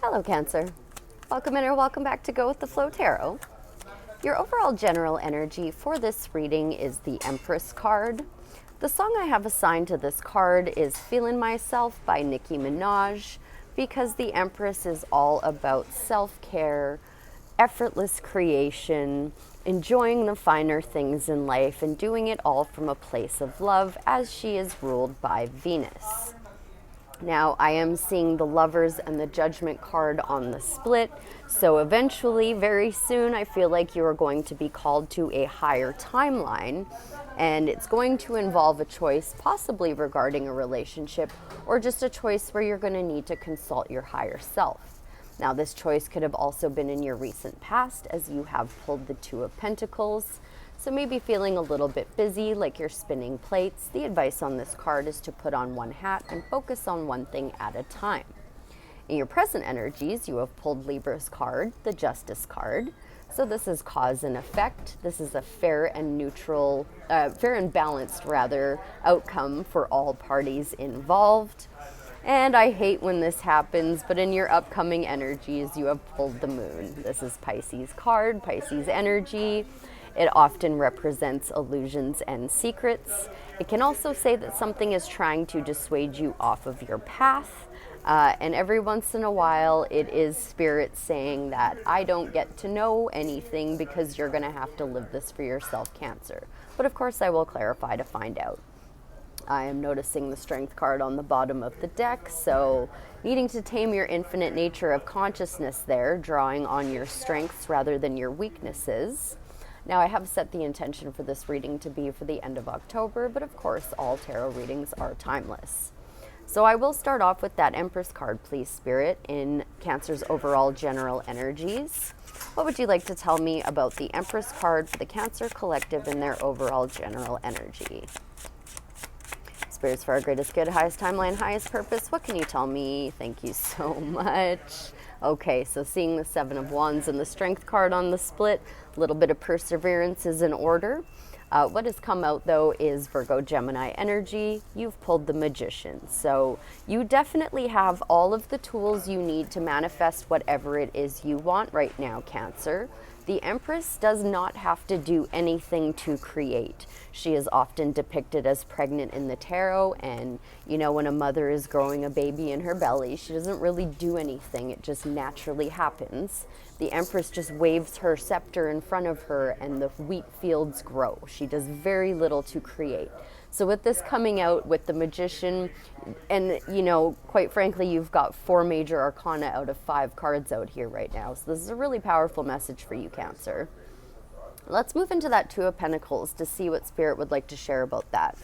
Hello, Cancer. Welcome in or welcome back to Go with the Flow Tarot. Your overall general energy for this reading is the Empress card. The song I have assigned to this card is Feelin' Myself by Nicki Minaj, because the Empress is all about self-care, effortless creation, enjoying the finer things in life, and doing it all from a place of love as she is ruled by Venus. Now, I am seeing the Lovers and the Judgment card on the split, so eventually, very soon, I feel like you are going to be called to a higher timeline, and it's going to involve a choice possibly regarding a relationship, or just a choice where you're going to need to consult your higher self. Now, this choice could have also been in your recent past, as you have pulled the Two of Pentacles. So maybe feeling a little bit busy, like you're spinning plates. The advice on this card is to put on one hat and focus on one thing at a time. In your present energies, you have pulled Libra's card, the Justice card. So this is cause and effect. This is a fair and balanced outcome for all parties involved. And I hate when this happens, but in your upcoming energies, you have pulled the Moon. This is Pisces card, Pisces energy. It often represents illusions and secrets. It can also say that something is trying to dissuade you off of your path. And every once in a while, it is Spirit saying that I don't get to know anything because you're going to have to live this for yourself, Cancer. But of course, I will clarify to find out. I am noticing the Strength card on the bottom of the deck, so needing to tame your infinite nature of consciousness there, drawing on your strengths rather than your weaknesses. Now, I have set the intention for this reading to be for the end of October, but of course, all tarot readings are timeless. So I will start off with that Empress card, please, Spirit, in Cancer's overall general energies. What would you like to tell me about the Empress card for the Cancer Collective and their overall general energy? Spirits, for our greatest good, highest timeline, highest purpose, what can you tell me? Thank you so much. Okay, so seeing the Seven of Wands and the Strength card on the split, a little bit of perseverance is in order. What has come out, though, is Virgo Gemini energy. You've pulled the Magician. So you definitely have all of the tools you need to manifest whatever it is you want right now, Cancer. The Empress does not have to do anything to create. She is often depicted as pregnant in the tarot, and you know, when a mother is growing a baby in her belly, she doesn't really do anything. It just naturally happens. The Empress just waves her scepter in front of her and the wheat fields grow. She does very little to create. So with this coming out with the Magician, and you know, quite frankly, you've got 4 major arcana out of 5 cards out here right now. So this is a really powerful message for you, Cancer. Let's move into that Two of Pentacles to see what Spirit would like to share about that.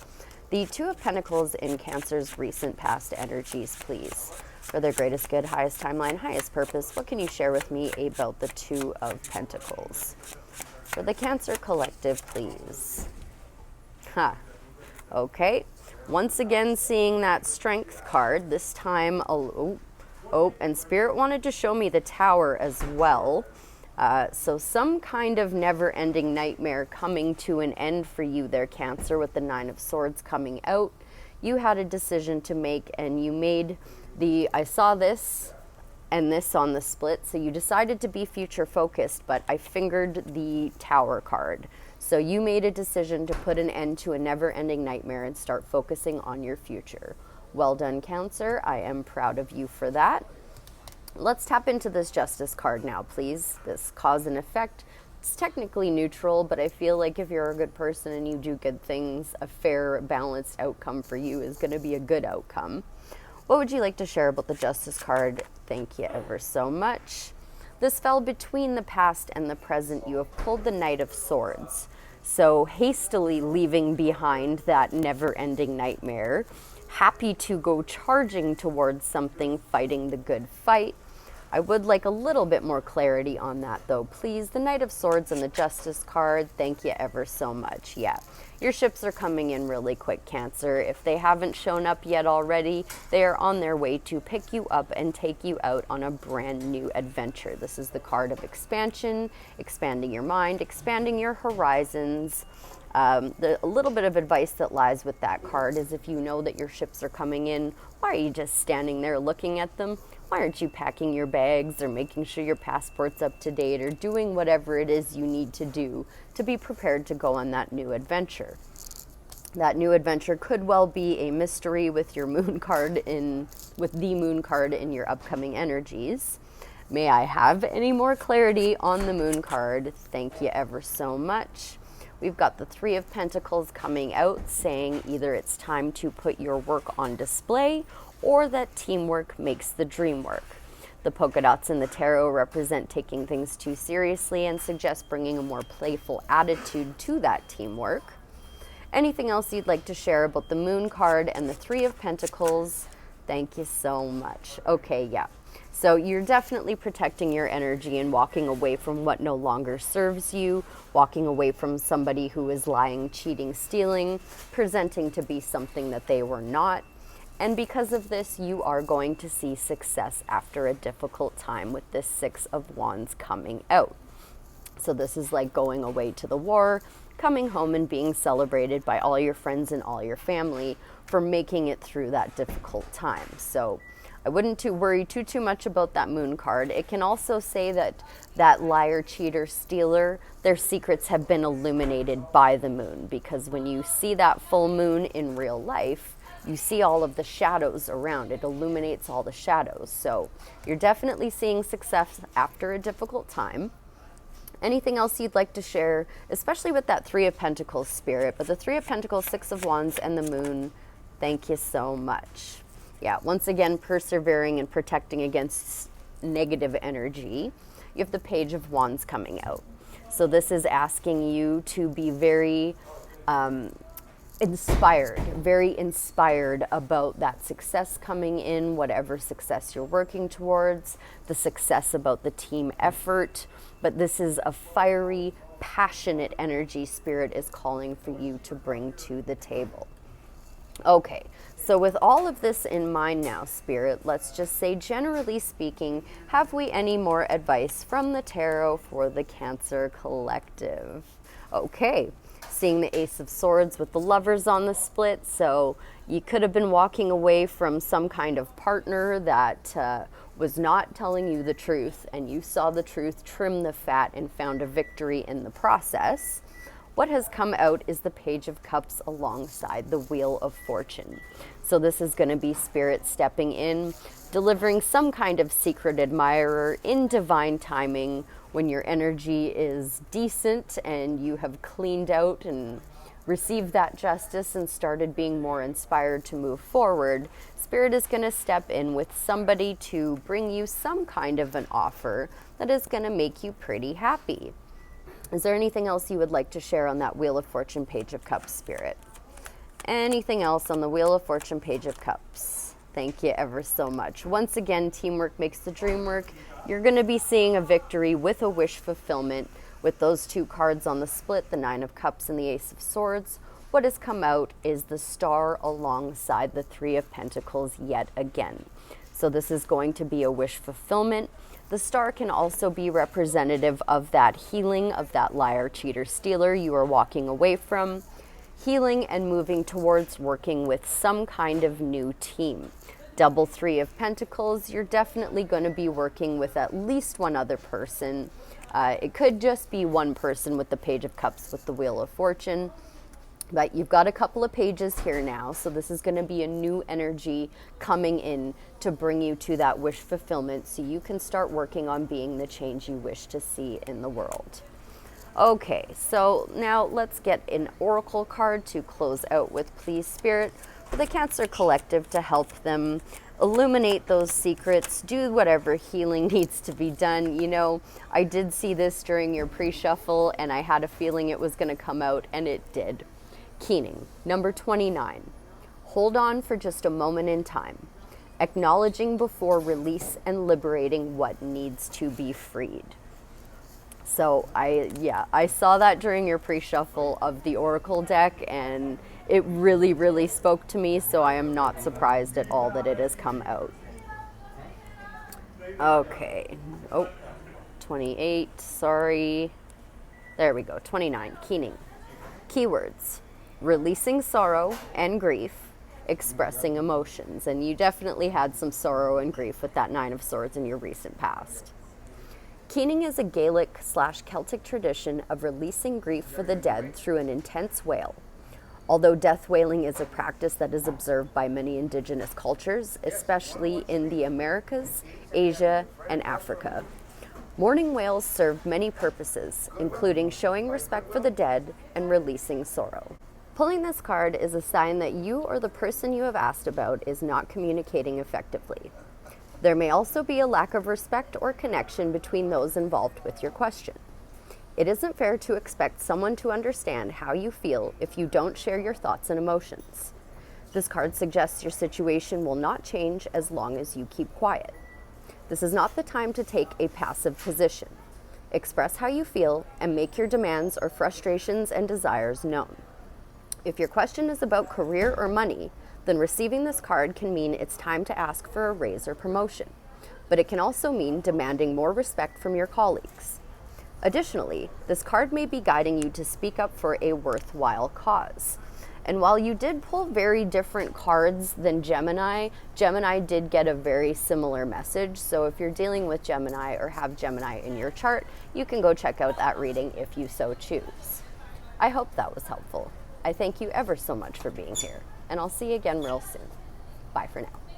The Two of Pentacles in Cancer's recent past energies, please. For their greatest good, highest timeline, highest purpose, what can you share with me about the Two of Pentacles? For the Cancer Collective, please. Okay, once again seeing that Strength card, this time, and Spirit wanted to show me the Tower as well. So some kind of never-ending nightmare coming to an end for you there, Cancer, with the Nine of Swords coming out. You had a decision to make, and you made I saw this and this on the split, so you decided to be future-focused, but I fingered the Tower card. So you made a decision to put an end to a never-ending nightmare and start focusing on your future. Well done, Cancer. I am proud of you for that. Let's tap into this Justice card now, please. This cause and effect. It's technically neutral, but I feel like if you're a good person and you do good things, a fair, balanced outcome for you is going to be a good outcome. What would you like to share about the Justice card? Thank you ever so much. This fell between the past and the present. You have pulled the Knight of Swords. So hastily leaving behind that never-ending nightmare. Happy to go charging towards something, fighting the good fight. I would like a little bit more clarity on that, though, please. The Knight of Swords and the Justice card, thank you ever so much. Yeah, your ships are coming in really quick, Cancer. If they haven't shown up yet already, they are on their way to pick you up and take you out on a brand new adventure. This is the card of expansion, expanding your mind, expanding your horizons. A little bit of advice that lies with that card is if you know that your ships are coming in, why are you just standing there looking at them? why aren't you packing your bags or making sure your passport's up to date or doing whatever it is you need to do to be prepared to go on that new adventure? That new adventure could well be a mystery with your moon card with the moon card in your upcoming energies. May I have any more clarity on the moon card? Thank you ever so much. We've got the Three of Pentacles coming out, saying either it's time to put your work on display or that teamwork makes the dream work. The polka dots in the tarot represent taking things too seriously and suggest bringing a more playful attitude to that teamwork. Anything else you'd like to share about the moon card and the Three of Pentacles? Thank you so much. Okay, yeah. So you're definitely protecting your energy and walking away from what no longer serves you, walking away from somebody who is lying, cheating, stealing, presenting to be something that they were not. And because of this, you are going to see success after a difficult time with this Six of Wands coming out. So this is like going away to the war, coming home and being celebrated by all your friends and all your family for making it through that difficult time. So I wouldn't worry too much about that moon card. It can also say that liar, cheater, stealer, their secrets have been illuminated by the moon, because when you see that full moon in real life, you see all of the shadows around. It illuminates all the shadows. So you're definitely seeing success after a difficult time. Anything else you'd like to share, especially with that Three of Pentacles spirit? But the Three of Pentacles, Six of Wands, and the moon, thank you so much. Yeah, once again, persevering and protecting against negative energy. You have the Page of Wands coming out. So this is asking you to be very very inspired about that success coming in, whatever success you're working towards, the success about the team effort. But this is a fiery, passionate energy Spirit is calling for you to bring to the table. Okay, so with all of this in mind now, Spirit, let's just say, generally speaking, have we any more advice from the tarot for the Cancer Collective? Okay, seeing the Ace of Swords with the Lovers on the split, so you could have been walking away from some kind of partner that was not telling you the truth, and you saw the truth, trimmed the fat, and found a victory in the process. What has come out is the Page of Cups alongside the Wheel of Fortune. So this is going to be Spirit stepping in, delivering some kind of secret admirer in divine timing when your energy is decent and you have cleaned out and received that justice and started being more inspired to move forward. Spirit is going to step in with somebody to bring you some kind of an offer that is going to make you pretty happy. Is there anything else you would like to share on that Wheel of Fortune, Page of Cups, Spirit? Anything else on the Wheel of Fortune, Page of Cups? Thank you ever so much. Once again, teamwork makes the dream work. You're going to be seeing a victory with a wish fulfillment with those two cards on the split, the Nine of Cups and the Ace of Swords. What has come out is the Star alongside the Three of Pentacles yet again. So this is going to be a wish fulfillment. The star can also be representative of that healing, of that liar, cheater, stealer you are walking away from, healing and moving towards working with some kind of new team. Double Three of Pentacles, you're definitely going to be working with at least one other person. It could just be one person with the Page of Cups with the Wheel of Fortune. But you've got a couple of pages here now, so this is going to be a new energy coming in to bring you to that wish fulfillment so you can start working on being the change you wish to see in the world. Okay, so now let's get an oracle card to close out with, please, Spirit, for the Cancer Collective to help them illuminate those secrets, do whatever healing needs to be done. You know, I did see this during your pre-shuffle, and I had a feeling it was going to come out, and it did. Keening, number 29. Hold on for just a moment in time, acknowledging before release and liberating what needs to be freed. So I saw that during your pre-shuffle of the Oracle deck, and it really, really spoke to me, so I am not surprised at all that it has come out. Okay. Oh, 28, sorry. There we go, 29, Keening. Keywords: releasing sorrow and grief, expressing emotions, and you definitely had some sorrow and grief with that Nine of Swords in your recent past. Keening is a Gaelic/Celtic tradition of releasing grief for the dead through an intense wail. Although death wailing is a practice that is observed by many indigenous cultures, especially in the Americas, Asia, and Africa. Mourning wails serve many purposes, including showing respect for the dead and releasing sorrow. Pulling this card is a sign that you or the person you have asked about is not communicating effectively. There may also be a lack of respect or connection between those involved with your question. It isn't fair to expect someone to understand how you feel if you don't share your thoughts and emotions. This card suggests your situation will not change as long as you keep quiet. This is not the time to take a passive position. Express how you feel and make your demands or frustrations and desires known. If your question is about career or money, then receiving this card can mean it's time to ask for a raise or promotion, but it can also mean demanding more respect from your colleagues. Additionally, this card may be guiding you to speak up for a worthwhile cause. And while you did pull very different cards than Gemini, Gemini did get a very similar message. So if you're dealing with Gemini or have Gemini in your chart, you can go check out that reading if you so choose. I hope that was helpful. I thank you ever so much for being here, and I'll see you again real soon. Bye for now.